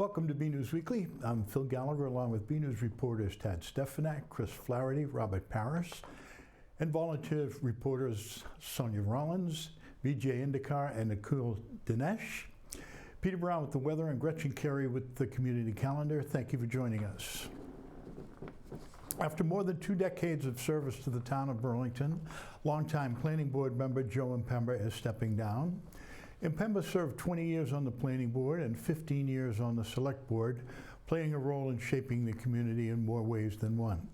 Welcome to BNEWS Weekly. I'm Phil Gallagher along with BNEWS reporters Tad Stefanak, Chris Flaherty, Robert Paris, and volunteer reporters Sonia Rollins, Vijay Indikar, and Nakul Dinesh. Peter Brown with the weather and Gretchen Carey with the community calendar. Thank you for joining us. After more than 2 decades of service to the town of Burlington, longtime planning board member Joe Impemba is stepping down. Impemba served 20 years on the planning board and 15 years on the select board, playing a role in shaping the community in more ways than one.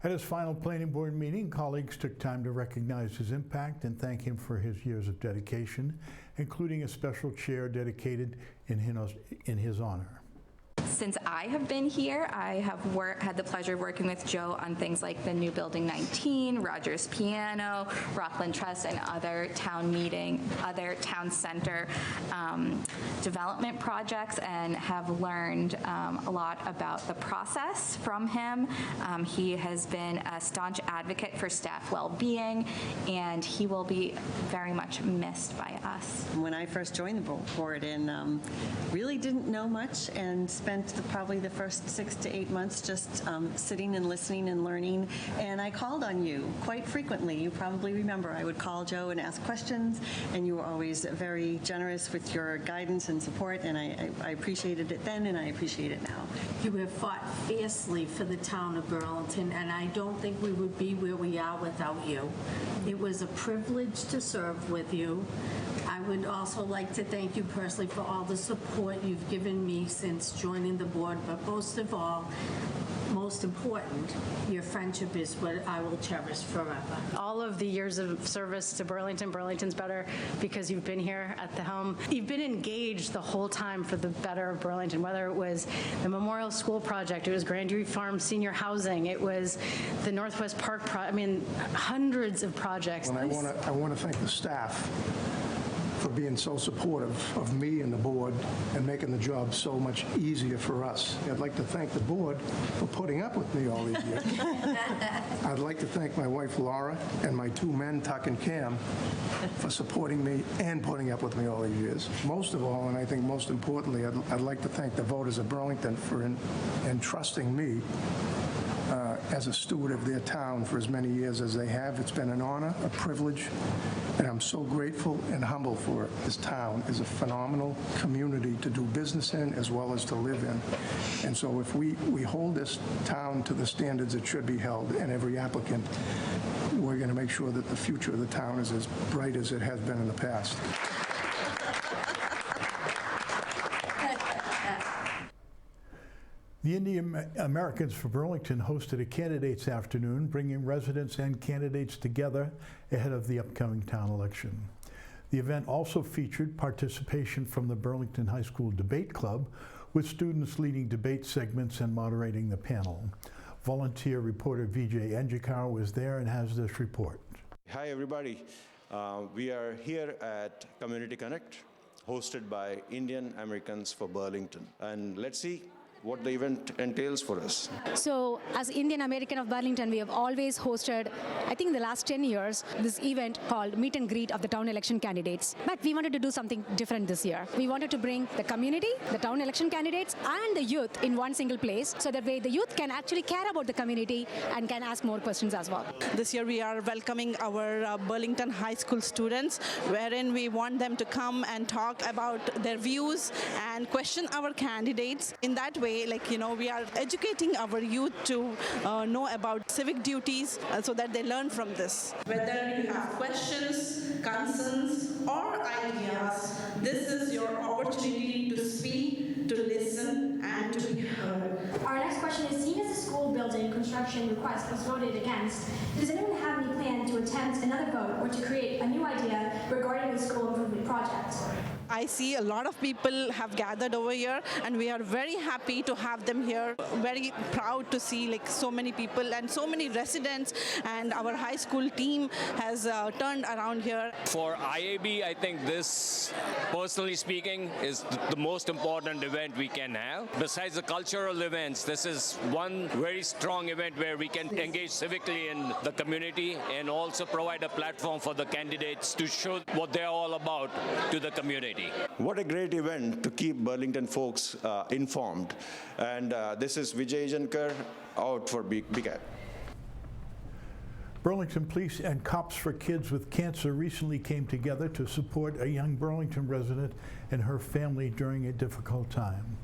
At his final planning board meeting, colleagues took time to recognize his impact and thank him for his years of dedication, including a special chair dedicated in his honor. Since I have been here, I have had the pleasure of working with Joe on things like the new Building 19, Rogers Piano, Rockland Trust, and other town center development projects, and have learned a lot about the process from him. He has been a staunch advocate for staff well-being, and he will be very much missed by us. When I first joined the board and really didn't know much and spent probably the first 6 to 8 months just sitting and listening and learning, and I called on you quite frequently. You probably remember I would call Joe and ask questions, and you were always very generous with your guidance and support, and I appreciated it then, and I appreciate it now. You have fought fiercely for the town of Burlington, and I don't think we would be where we are without you. It was a privilege to serve with you. I would also like to thank you personally for all the support you've given me since joining the board, but most of all, most important, your friendship is what I will cherish forever. All of the years of service to Burlington, Burlington's better because you've been here at the helm. You've been engaged the whole time for the better of Burlington, whether it was the Memorial School project, it was Grandview Farm senior housing, it was the Northwest Park hundreds of projects. And I want to thank the staff for being so supportive of me and the board and making the job so much easier for us. I'd like to thank the board for putting up with me all these years. I'd like to thank my wife Laura and my 2 men, Tuck and Cam, for supporting me and putting up with me all these years. Most of all, and I think most importantly, I'd like to thank the voters of Burlington for entrusting me as a steward of their town for as many years as they have. It's been an honor, a privilege, and I'm so grateful and humble for it. This town is a phenomenal community to do business in as well as to live in. And so if we hold this town to the standards it should be held, and every applicant, we're going to make sure that the future of the town is as bright as it has been in the past. The Indian Americans for Burlington hosted a candidates afternoon, bringing residents and candidates together ahead of the upcoming town election. The event also featured participation from the Burlington High School Debate Club, with students leading debate segments and moderating the panel. Volunteer reporter Vijay Indikar was there and has this report. Hi everybody. We are here at Community Connect, hosted by Indian Americans for Burlington. And let's see what the event entails for us. So as Indian American of Burlington, we have always hosted, I think in the last 10 years, this event called Meet and Greet of the town election candidates. But we wanted to do something different this year. We wanted to bring the community, the town election candidates, and the youth in one single place, so that way the youth can actually care about the community and can ask more questions as well. This year we are welcoming our Burlington High School students, wherein we want them to come and talk about their views and question our candidates. In that way, we are educating our youth to know about civic duties so that they learn from this. Whether you have questions, concerns, or ideas, this is your opportunity to speak, to listen, and to be heard. Our next question is, seeing as the school building construction request was voted against, does anyone have any plan to attempt another vote or to create a new idea regarding the school improvement project? I see a lot of people have gathered over here, and we are very happy to have them here. Very proud to see so many people and so many residents, and our high school team has turned around here. For IAB, I think this, personally speaking, is the most important event we can have. Besides the cultural events, this is one very strong event where we can engage civically in the community and also provide a platform for the candidates to show what they're all about to the community. community. What a great event to keep Burlington folks informed. And this is Vijay Jankar out for BCAT. Burlington Police and Cops for Kids with Cancer recently came together to support a young Burlington resident and her family during a difficult time.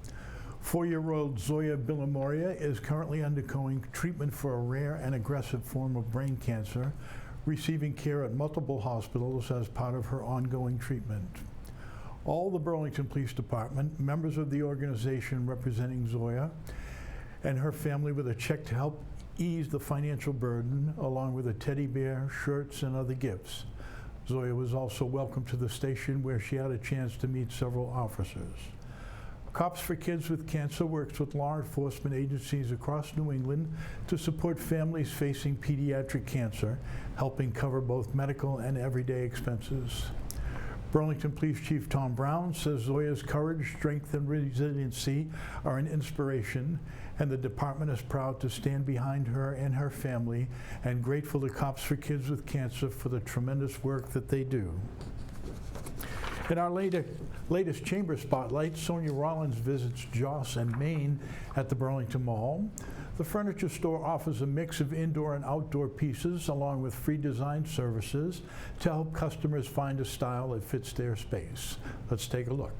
4-year-old Zoya Bilimoria is currently undergoing treatment for a rare and aggressive form of brain cancer, receiving care at multiple hospitals as part of her ongoing treatment. All the Burlington Police Department, members of the organization representing Zoya, and her family with a check to help ease the financial burden, along with a teddy bear, shirts, and other gifts. Zoya was also welcomed to the station where she had a chance to meet several officers. Cops for Kids with Cancer works with law enforcement agencies across New England to support families facing pediatric cancer, helping cover both medical and everyday expenses. Burlington Police Chief Tom Brown says Zoya's courage, strength, and resiliency are an inspiration, and the department is proud to stand behind her and her family and grateful to Cops for Kids with Cancer for the tremendous work that they do. In our latest Chamber Spotlight, Sonia Rollins visits Joss and Main at the Burlington Mall. The furniture store offers a mix of indoor and outdoor pieces along with free design services to help customers find a style that fits their space. Let's take a look.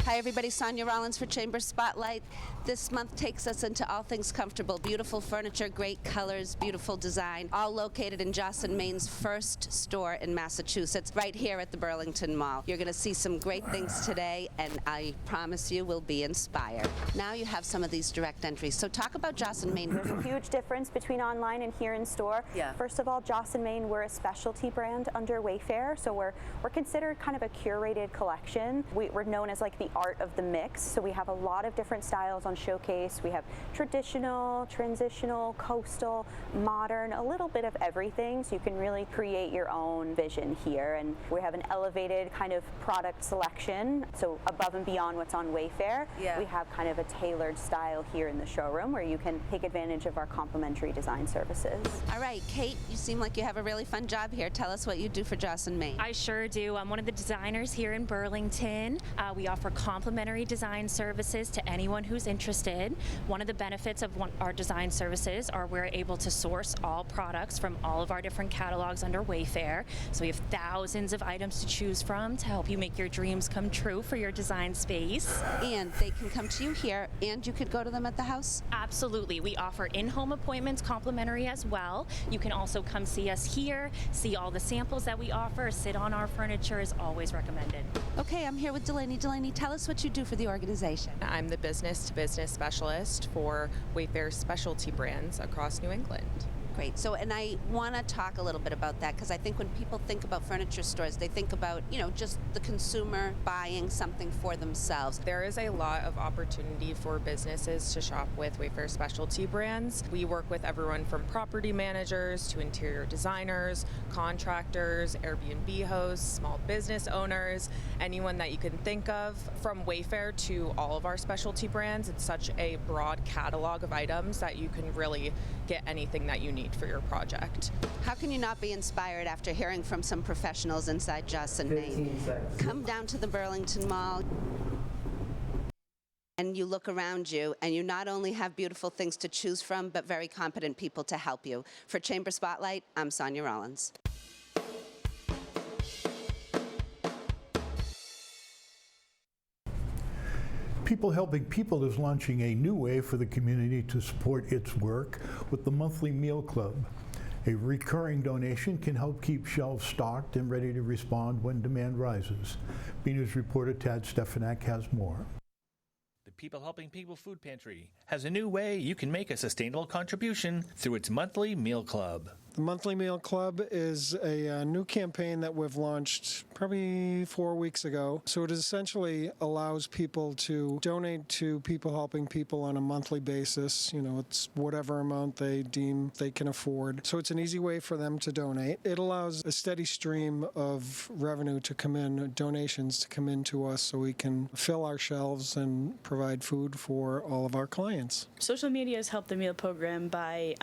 Hi everybody, Sonia Rollins for Chamber Spotlight. This month takes us into all things comfortable. Beautiful furniture, great colors, beautiful design, all located in Joss and Main's first store in Massachusetts, right here at the Burlington Mall. You're going to see some great things today, and I promise you will be inspired. Now you have some of these direct entries. So talk about Joss and Main. There's a huge difference between online and here in store. Yeah. First of all, Joss and Main, we're a specialty brand under Wayfair, so we're considered kind of a curated collection. We're known as like the art of the mix, so we have a lot of different styles on showcase. We have traditional, transitional, coastal, modern, a little bit of everything, so you can really create your own vision here. And we have an elevated kind of product selection, so above and beyond what's on Wayfair, Yeah. we have kind of a tailored style here in the showroom where you can take advantage of our complimentary design services. All right, Kate, you seem like you have a really fun job here. Tell us what you do for Joss and Main. I sure do. I'm one of the designers here in Burlington. We offer complimentary design services to anyone who's interested. One of the benefits of our design services are we're able to source all products from all of our different catalogs under Wayfair. So we have thousands of items to choose from to help you make your dreams come true for your design space. And they can come to you here, and you could go to them at the house? Absolutely. We offer in-home appointments complimentary as well. You can also come see us here, see all the samples that we offer, sit on our furniture is always recommended. Okay, I'm here with Delaney. Delaney, tell us what you do for the organization. I'm the business-to-business specialist for Wayfair specialty brands across New England. Great. So, and I want to talk a little bit about that because I think when people think about furniture stores, they think about, just the consumer buying something for themselves. There is a lot of opportunity for businesses to shop with Wayfair specialty brands. We work with everyone from property managers to interior designers, contractors, Airbnb hosts, small business owners, anyone that you can think of. From Wayfair to all of our specialty brands, it's such a broad catalog of items that you can really get anything that you need for your project. How can you not be inspired after hearing from some professionals inside Joss and Main? Come down to the Burlington Mall and you look around you and you not only have beautiful things to choose from, but very competent people to help you. For Chamber Spotlight, I'm Sonia Rollins. People Helping People is launching a new way for the community to support its work with the monthly meal club. A recurring donation can help keep shelves stocked and ready to respond when demand rises. BNEWS reporter Tad Stefanak has more. The People Helping People Food Pantry has a new way you can make a sustainable contribution through its monthly meal club. The Monthly Meal Club is a new campaign that we've launched probably 4 weeks ago. So it essentially allows people to donate to People Helping People on a monthly basis. It's whatever amount they deem they can afford. So it's an easy way for them to donate. It allows a steady stream of revenue to come in, donations to come in to us so we can fill our shelves and provide food for all of our clients. Social media has helped the meal program by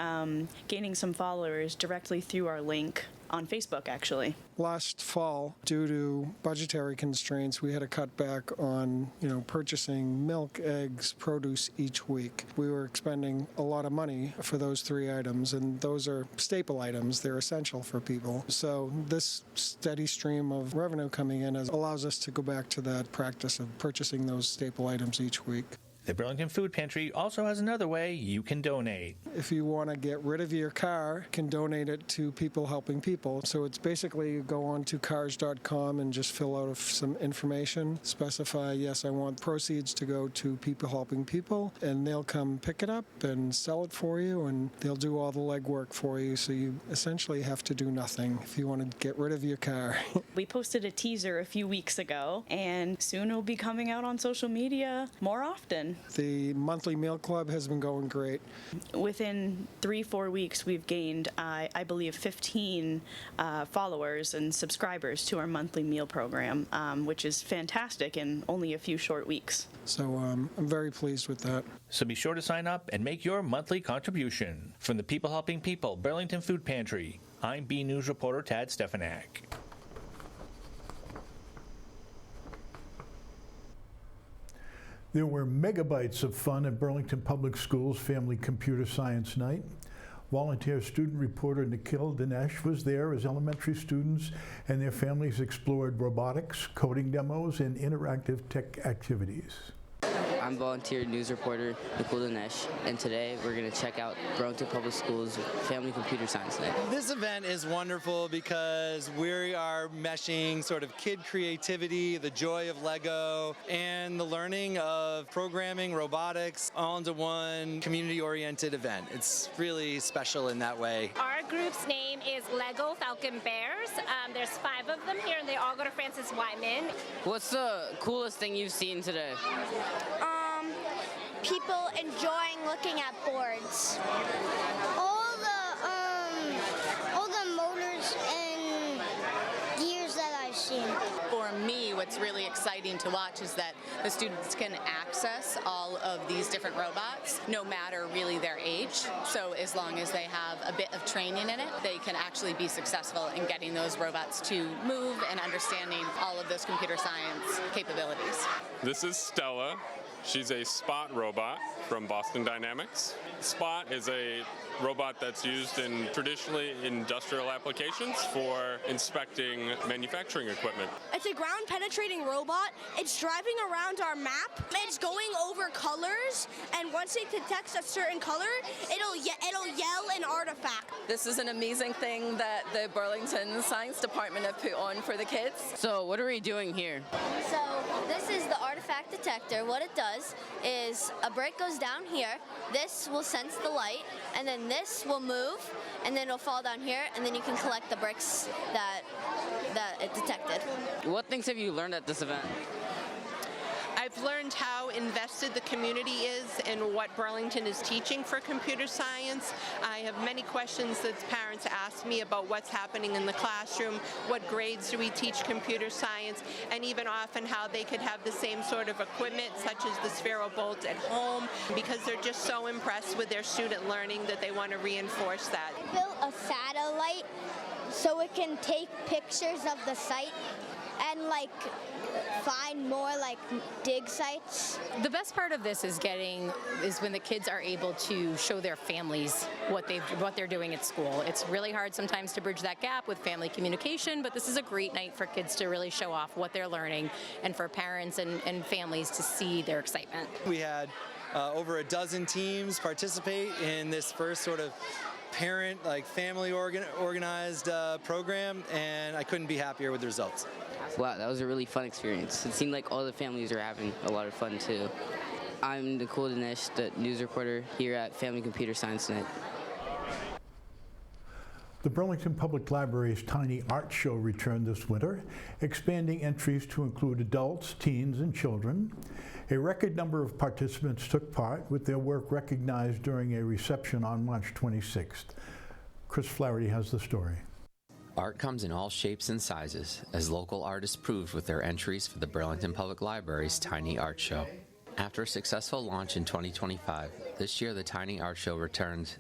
gaining some followers directly through our link on Facebook, actually. Last fall, due to budgetary constraints, we had to cut back on, purchasing milk, eggs, produce each week. We were expending a lot of money for those 3 items, and those are staple items. They're essential for people. So this steady stream of revenue coming in allows us to go back to that practice of purchasing those staple items each week. The Burlington Food Pantry also has another way you can donate. If you want to get rid of your car, you can donate it to People Helping People. So it's basically you go on to cars.com and just fill out some information, specify, yes, I want proceeds to go to People Helping People, and they'll come pick it up and sell it for you, and they'll do all the legwork for you, so you essentially have to do nothing if you want to get rid of your car. We posted a teaser a few weeks ago, and soon it'll be coming out on social media more often. The monthly meal club has been going great. Within 3-4 weeks, we've gained, I believe, 15 followers and subscribers to our monthly meal program, which is fantastic in only a few short weeks. So I'm very pleased with that. So be sure to sign up and make your monthly contribution. From the People Helping People Burlington Food Pantry, I'm BNEWS reporter Tad Stefanak. There were megabytes of fun at Burlington Public Schools Family Computer Science Night. Volunteer student reporter Nikhil Dinesh was there as elementary students and their families explored robotics, coding demos, and interactive tech activities. I'm volunteer news reporter Nikhil Dinesh, and today we're going to check out Burlington Public Schools Family Computer Science Night. This event is wonderful because we are meshing sort of kid creativity, the joy of Lego, and the learning of programming, robotics, all into one community-oriented event. It's really special in that way. Our group's name is Lego Falcon Bears. There's 5 of them here, and they all go to Francis Wyman. What's the coolest thing you've seen today? People enjoying looking at boards. All the motors and gears that I've seen. For me, what's really exciting to watch is that the students can access all of these different robots, no matter really their age. So as long as they have a bit of training in it, they can actually be successful in getting those robots to move and understanding all of those computer science capabilities. This is Stella. She's a Spot robot from Boston Dynamics. Spot is a robot that's used in traditionally industrial applications for inspecting manufacturing equipment. It's a ground-penetrating robot. It's driving around our map. It's going over colors, and once it detects a certain color, it'll yell an artifact. This is an amazing thing that the Burlington Science Department have put on for the kids. So what are we doing here? So this is the artifact detector. What it does is a brick goes down here. This will sense the light, and then this will move, and then it'll fall down here, and then you can collect the bricks that it detected. What things have you learned at this event? I've learned how invested the community is in what Burlington is teaching for computer science. I have many questions that parents ask me about what's happening in the classroom, what grades do we teach computer science, and even often how they could have the same sort of equipment, such as the Sphero Bolt at home, because they're just so impressed with their student learning that they want to reinforce that. I built a satellite so it can take pictures of the site and find more dig sites. The best part of this is when the kids are able to show their families what they're doing at school. It's really hard sometimes to bridge that gap with family communication, but this is a great night for kids to really show off what they're learning and for parents and families to see their excitement. We had over a dozen teams participate in this first sort of parent, family organized program, and I couldn't be happier with the results. Wow, that was a really fun experience. It seemed like all the families were having a lot of fun too. I'm Nikhil Dinesh, the news reporter here at Family Computer Science Night. The Burlington Public Library's Tiny Art Show returned this winter, expanding entries to include adults, teens, and children. A record number of participants took part, with their work recognized during a reception on March 26th. Chris Flaherty has the story. Art comes in all shapes and sizes, as local artists proved with their entries for the Burlington Public Library's Tiny Art Show. After a successful launch in 2025, this year the Tiny Art Show returned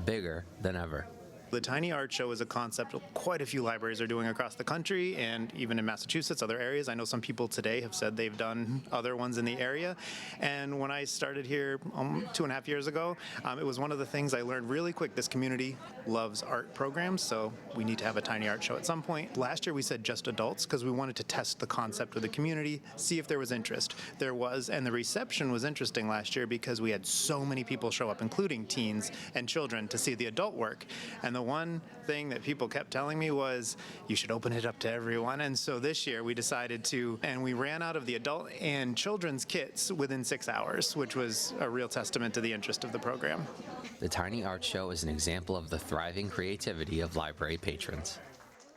bigger than ever. The Tiny Art Show is a concept quite a few libraries are doing across the country and even in Massachusetts, other areas. I know some people today have said they've done other ones in the area. And when I started here 2.5 years ago, it was one of the things I learned really quick. This community loves art programs, so we need to have a Tiny Art Show at some point. Last year we said just adults because we wanted to test the concept with the community, see if there was interest. There was, and the reception was interesting last year because we had so many people show up, including teens and children, to see the adult work. And the one thing that people kept telling me was, you should open it up to everyone. And so this year we decided to, and we ran out of the adult and children's kits within 6 hours, which was a real testament to the interest of the program. The Tiny Art Show is an example of the thriving creativity of library patrons.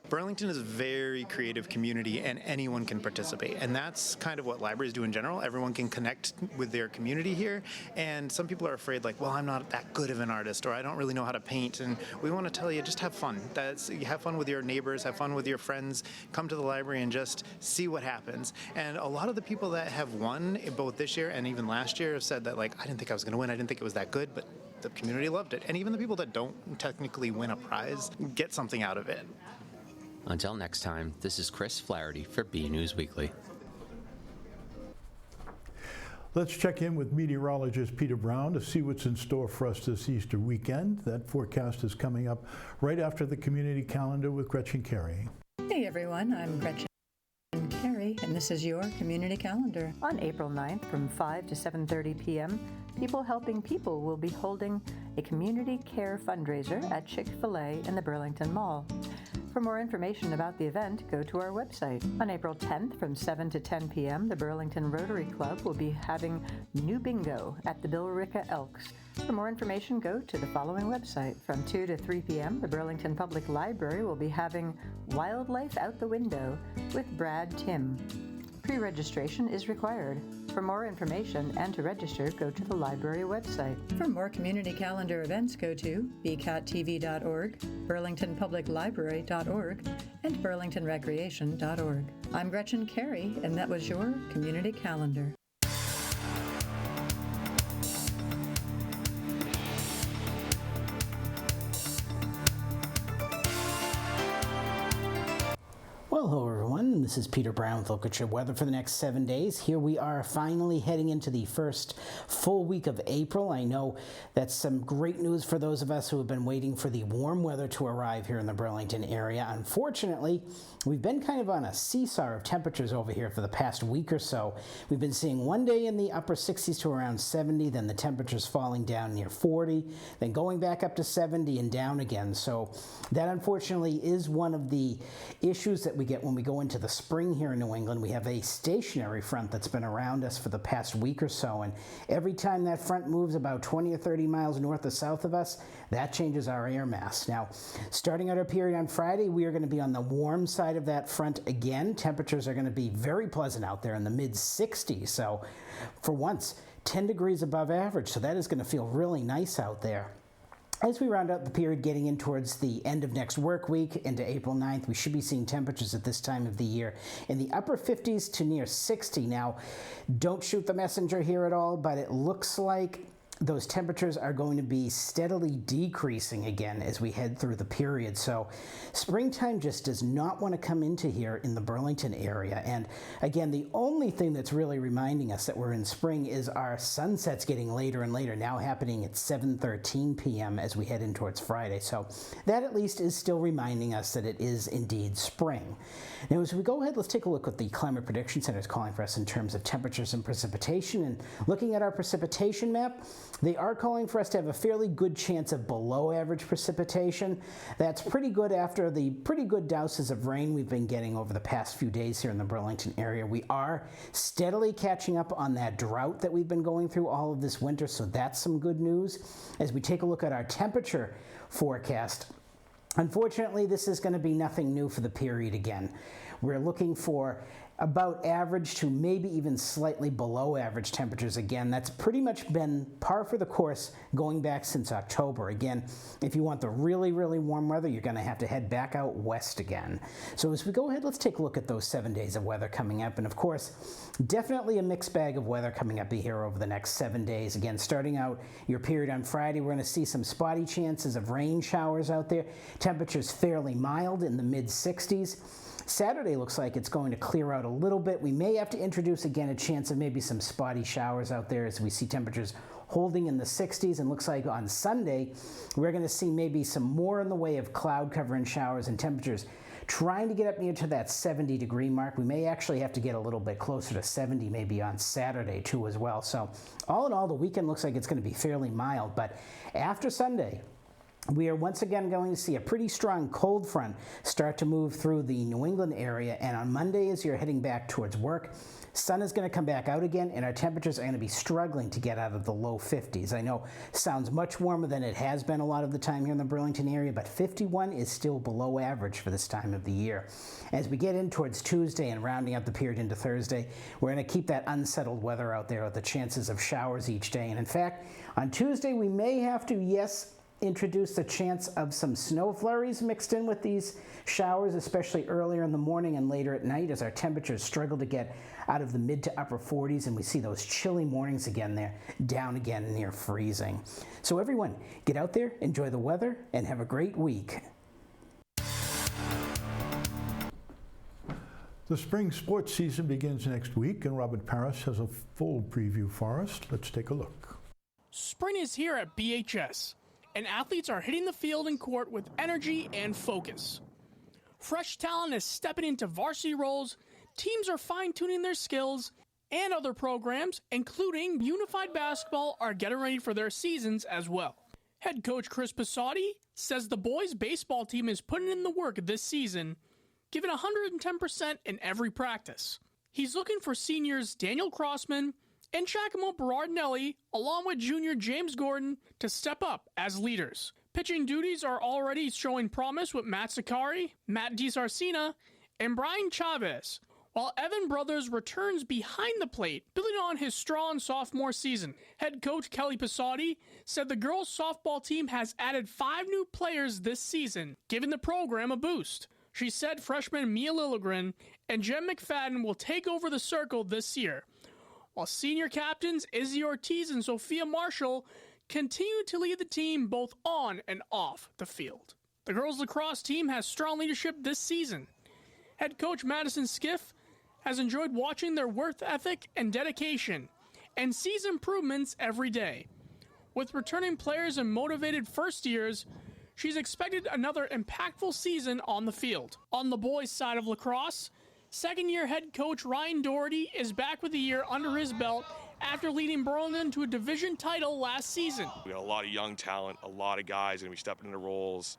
Burlington is a very creative community and anyone can participate, and that's kind of what libraries do in general. Everyone can connect with their community here, and some people are afraid, like, well, I'm not that good of an artist, or I don't really know how to paint, and we want to tell you, just have fun. You have fun with your neighbors, have fun with your friends, come to the library and just see what happens. And a lot of the people that have won, both this year and even last year, have said that, like, I didn't think I was going to win, I didn't think it was that good, but the community loved it. And even the people that don't technically win a prize get something out of it. Until next time, this is Chris Flaherty for BNEWS Weekly. Let's check in with meteorologist Peter Brown to see what's in store for us this Easter weekend. That forecast is coming up right after the community calendar with Gretchen Carey. Hey everyone, I'm Gretchen Carey, and this is your community calendar. On April 9th from 5 to 7:30 p.m., People Helping People will be holding a community care fundraiser at Chick-fil-A in the Burlington Mall. For more information about the event, go to our website. On April 10th from 7 to 10 p.m., the Burlington Rotary Club will be having New Bingo at the Billerica Elks. For more information, go to the following website. From 2 to 3 p.m., the Burlington Public Library will be having Wildlife Out the Window with Brad Tim. Pre-registration is required. For more information and to register, go to the library website. For more community calendar events, go to bcattv.org, burlingtonpubliclibrary.org, and burlingtonrecreation.org. I'm Gretchen Carey, and that was your community calendar. Well, hello everyone, this is Peter Brown with look at your weather for the next 7 days. Here we are finally heading into the first full week of April. I know that's some great news for those of us who have been waiting for the warm weather to arrive here in the Burlington area. Unfortunately, we've been kind of on a seesaw of temperatures over here for the past week or so. We've been seeing one day in the upper 60s to around 70, then the temperatures falling down near 40, then going back up to 70 and down again. So that unfortunately is one of the issues that we get when we go into the spring here in New England. We have a stationary front that's been around us for the past week or so, and every time that front moves about 20 or 30 miles north or south of us, that changes our air mass. Now, starting out our period on Friday, we are going to be on the warm side of that front again. Temperatures are going to be very pleasant out there in the mid-60s, so for once, 10 degrees above average, so that is going to feel really nice out there. As we round out the period getting in towards the end of next work week into April 9th, we should be seeing temperatures at this time of the year in the upper 50s to near 60. Now, don't shoot the messenger here at all, but it looks like those temperatures are going to be steadily decreasing again as we head through the period. So springtime just does not want to come into here in the Burlington area. And again, the only thing that's really reminding us that we're in spring is our sunsets getting later and later, now happening at 7:13 p.m. as we head in towards Friday. So that at least is still reminding us that it is indeed spring. Now, as we go ahead, let's take a look at what the Climate Prediction Center is calling for us in terms of temperatures and precipitation. And looking at our precipitation map, they are calling for us to have a fairly good chance of below average precipitation. That's pretty good after the pretty good douses of rain we've been getting over the past few days here in the Burlington area. We are steadily catching up on that drought that we've been going through all of this winter, so that's some good news. As we take a look at our temperature forecast, unfortunately, this is going to be nothing new for the period again. We're looking for about average to maybe even slightly below average temperatures again. That's pretty much been par for the course going back since October. Again, if you want the really, really warm weather, you're going to have to head back out west again. So as we go ahead, let's take a look at those 7 days of weather coming up. And of course, definitely a mixed bag of weather coming up here over the next 7 days. Again, starting out your period on Friday, we're going to see some spotty chances of rain showers out there. Temperatures fairly mild in the mid-60s. Saturday looks like it's going to clear out a little bit. We may have to introduce again a chance of maybe some spotty showers out there as we see temperatures holding in the 60s, and looks like on Sunday we're going to see maybe some more in the way of cloud cover and showers and temperatures trying to get up near to that 70-degree mark. We may actually have to get a little bit closer to 70 maybe on Saturday too as well. So all in all, the weekend looks like it's going to be fairly mild, but after Sunday, we are once again going to see a pretty strong cold front start to move through the New England area, and on Monday as you're heading back towards work, sun is going to come back out again, and our temperatures are going to be struggling to get out of the low 50s. I know sounds much warmer than it has been a lot of the time here in the Burlington area, but 51 is still below average for this time of the year. As we get in towards Tuesday and rounding out the period into Thursday, we're going to keep that unsettled weather out there with the chances of showers each day. And in fact, on Tuesday we may have to, introduce the chance of some snow flurries mixed in with these showers, especially earlier in the morning and later at night as our temperatures struggle to get out of the mid to upper 40s, and we see those chilly mornings again there, down again near freezing. So everyone, get out there, enjoy the weather, and have a great week. The spring sports season begins next week, and Robert Paris has a full preview for us. Let's take a look. Spring is here at BHS, and athletes are hitting the field and court with energy and focus. Fresh talent is stepping into varsity roles, teams are fine-tuning their skills, and other programs, including Unified Basketball, are getting ready for their seasons as well. Head coach Chris Pissotti says the boys' baseball team is putting in the work this season, giving 110% in every practice. He's looking for seniors Daniel Crossman and Giacomo Berardinelli, along with junior James Gordon, to step up as leaders. Pitching duties are already showing promise with Matt Sakari, Matt DiSarcina, and Brian Chavez, while Evan Brothers returns behind the plate, building on his strong sophomore season. Head coach Kelly Pissotti said the girls' softball team has added 5 new players this season, giving the program a boost. She said freshman Mia Lilligren and Jen McFadden will take over the circle this year, while senior captains Izzy Ortiz and Sophia Marshall continue to lead the team both on and off the field. The girls' lacrosse team has strong leadership this season. Head coach Madison Skiff has enjoyed watching their work ethic and dedication, and sees improvements every day. With returning players and motivated first years, she's expected another impactful season on the field. On the boys' side of lacrosse, second-year head coach Ryan Doherty is back with a year under his belt after leading Burlington to a division title last season. We got a lot of young talent, a lot of guys going to be stepping into roles.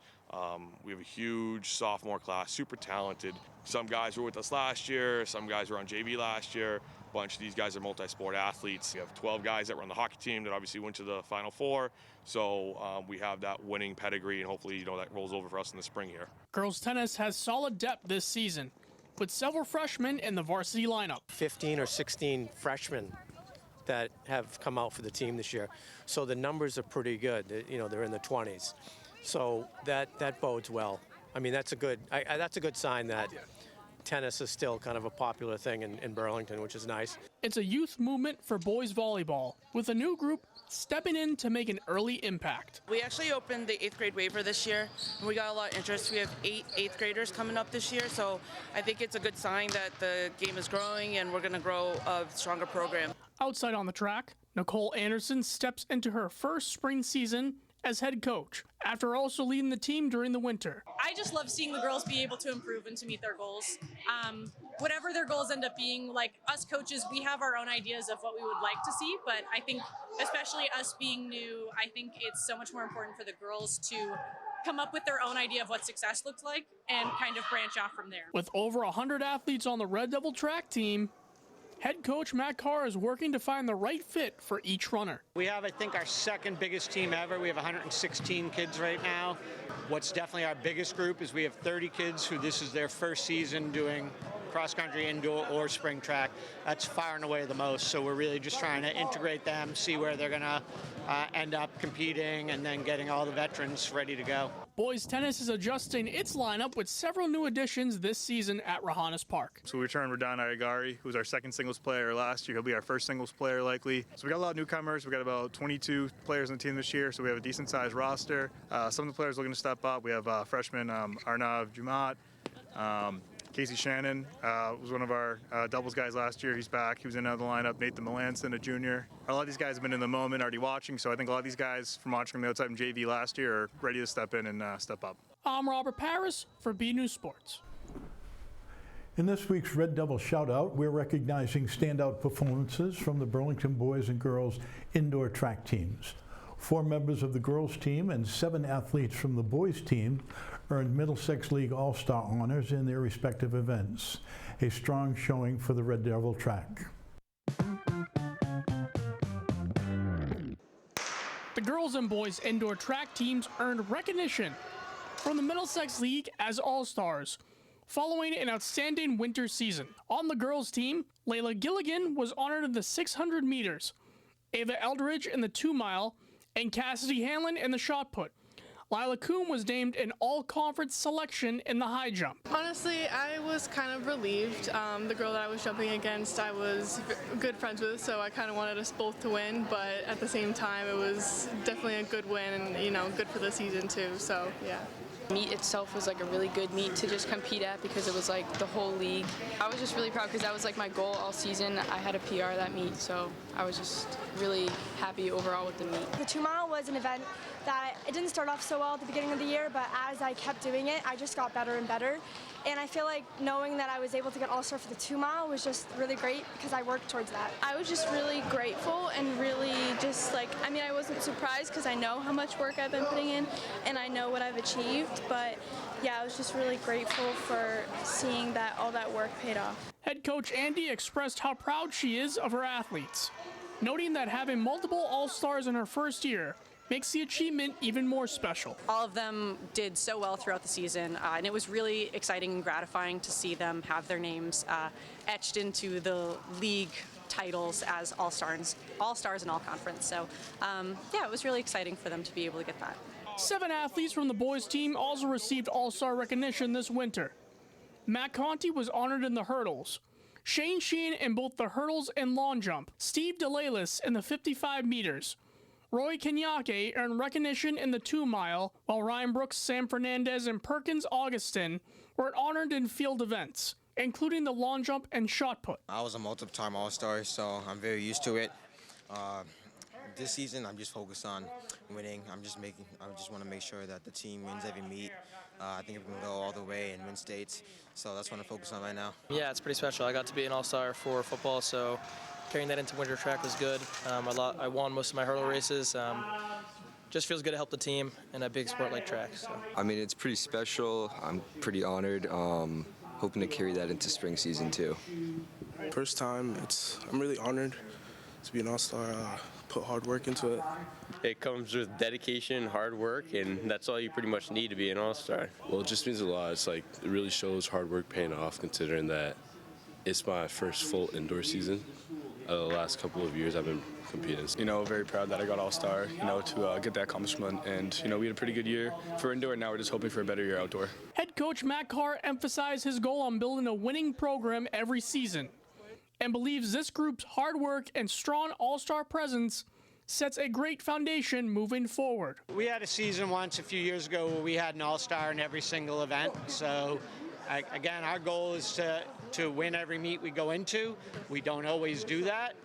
We have a huge sophomore class, super talented. Some guys were with us last year, some guys were on JV last year. A bunch of these guys are multi-sport athletes. We have 12 guys that were on the hockey team that obviously went to the Final Four. So we have that winning pedigree, and hopefully that rolls over for us in the spring here. Girls tennis has solid depth this season, with several freshmen in the varsity lineup. 15 or 16 freshmen that have come out for the team this year. So the numbers are pretty good. They're in the 20s. So that bodes well. I mean, that's a good sign that tennis is still kind of a popular thing in Burlington, which is nice. It's a youth movement for boys volleyball, with a new group stepping in to make an early impact. We actually opened the 8th grade waiver this year, and we got a lot of interest. We have 8 8th graders coming up this year, so I think it's a good sign that the game is growing and we're going to grow a stronger program. Outside on the track, Nicole Anderson steps into her first spring season as head coach, after also leading the team during the winter. I just love seeing the girls be able to improve and to meet their goals. Whatever their goals end up being, like us coaches, we have our own ideas of what we would like to see, but I think especially us being new, I think it's so much more important for the girls to come up with their own idea of what success looks like and kind of branch off from there. With over 100 athletes on the Red Devil track team, head coach Matt Carr is working to find the right fit for each runner. We have, I think, our second biggest team ever. We have 116 kids right now. What's definitely our biggest group is we have 30 kids who this is their first season doing cross-country, indoor, or spring track. That's far and away the most. So we're really just trying to integrate them, see where they're going to end up competing, and then getting all the veterans ready to go. Boys tennis is adjusting its lineup with several new additions this season at Rahanis Park. So we returned Radan Ayagari, who was our second singles player last year. He'll be our first singles player likely. So we got a lot of newcomers. We got about 22 players on the team this year, so we have a decent sized roster. Some of the players looking to step up. We have freshman Arnav Jumat. Casey Shannon was one of our doubles guys last year. He's back. He was in another lineup. Nathan Melanson, a junior. A lot of these guys have been in the moment, already watching, so I think a lot of these guys from watching from the outside from JV last year are ready to step in and step up. I'm Robert Paris for BNEWS Sports. In this week's Red Devil Shoutout, we're recognizing standout performances from the Burlington boys and girls indoor track teams. 4 members of the girls team and 7 athletes from the boys team earned Middlesex League All-Star honors in their respective events. A strong showing for the Red Devil track. The girls and boys indoor track teams earned recognition from the Middlesex League as All-Stars, following an outstanding winter season. On the girls team, Layla Gilligan was honored in the 600 meters, Ava Eldridge in the 2 mile, and Cassidy Hanlon in the shot put. Lila Coombe was named an all-conference selection in the high jump. Honestly, I was kind of relieved. The girl that I was jumping against, I was good friends with, so I kind of wanted us both to win, but at the same time, it was definitely a good win and, you know, good for the season too, so yeah. Meet itself was like a really good meet to just compete at because it was like the whole league. I was just really proud because that was like my goal all season. I had a PR that meet, so I was just really happy overall with the meet. The 2 mile was an event that it didn't start off so well at the beginning of the year, but as I kept doing it, I just got better and better. And I feel like knowing that I was able to get All-Star for the 2 mile was just really great because I worked towards that. I was just really grateful and really just like, I mean, I wasn't surprised because I know how much work I've been putting in and I know what I've achieved, but yeah, I was just really grateful for seeing that all that work paid off. Head coach Andy expressed how proud she is of her athletes, noting that having multiple All-Stars in her first year makes the achievement even more special. All of them did so well throughout the season, and it was really exciting and gratifying to see them have their names etched into the league titles as All-Stars in all conference. So yeah, it was really exciting for them to be able to get that. 7 athletes from the boys team also received All-Star recognition this winter. Matt Conti was honored in the hurdles, Shane Sheen in both the hurdles and long jump, Steve DeLalis in the 55 meters, Roy Kenyake earned recognition in the 2 mile, while Ryan Brooks, Sam Fernandez, and Perkins Augustin were honored in field events, including the long jump and shot put. I was a multiple-time All-Star, so I'm very used to it. This season, I'm just focused on winning. I just want to make sure that the team wins every meet. I think we can go all the way and win states, so that's what I'm focused on right now. Yeah, it's pretty special. I got to be an All-Star for football, so carrying that into winter track was good. I won most of my hurdle races. Just feels good to help the team in a big sport like track. So. I mean, it's pretty special. I'm pretty honored. Hoping to carry that into spring season too. First time, I'm really honored to be an All-Star. Put hard work into it. It comes with dedication, hard work, and that's all you pretty much need to be an All-Star. Well, it just means a lot. It's like it really shows hard work paying off, considering that it's my first full indoor season. The last couple of years I've been competing. You know, very proud that I got All-Star, you know, to get that accomplishment. And, you know, we had a pretty good year for indoor, and now we're just hoping for a better year outdoor. Head coach Matt Carr emphasized his goal on building a winning program every season and believes this group's hard work and strong All-Star presence sets a great foundation moving forward. We had a season once a few years ago where we had an All-Star in every single event. So, again, our goal is to win every meet we go into. We don't always do that.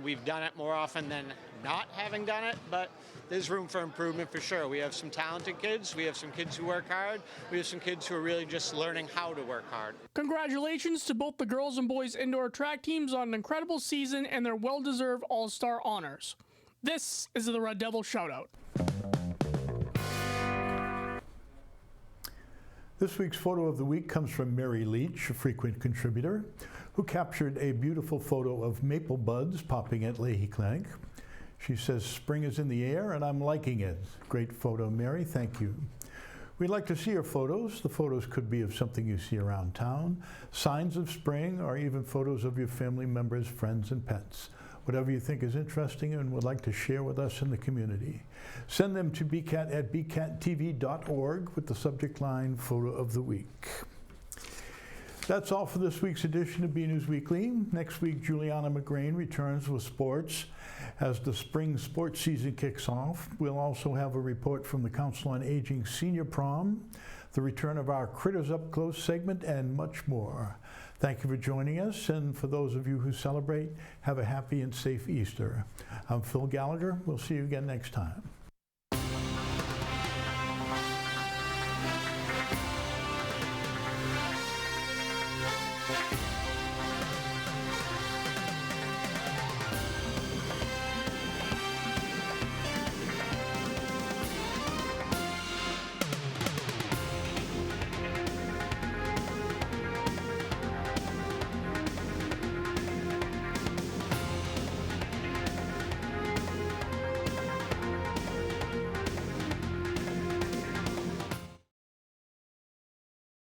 We've done it more often than not having done it, but there's room for improvement for sure. We have some talented kids. We have some kids who work hard. We have some kids who are really just learning how to work hard. Congratulations to both the girls and boys indoor track teams on an incredible season and their well-deserved All-Star honors. This is the Red Devil Shoutout. This week's photo of the week comes from Mary Leach, a frequent contributor, who captured a beautiful photo of maple buds popping at Leahy Clinic. She says, "Spring is in the air and I'm liking it." Great photo, Mary. Thank you. We'd like to see your photos. The photos could be of something you see around town, signs of spring, or even photos of your family members, friends, and pets. Whatever you think is interesting and would like to share with us in the community. Send them to bcat@bcattv.org with the subject line Photo of the Week. That's all for this week's edition of BNews Weekly. Next week, Juliana McGrain returns with sports as the spring sports season kicks off. We'll also have a report from the Council on Aging Senior Prom, the return of our Critters Up Close segment, and much more. Thank you for joining us, and for those of you who celebrate, have a happy and safe Easter. I'm Phil Gallagher. We'll see you again next time.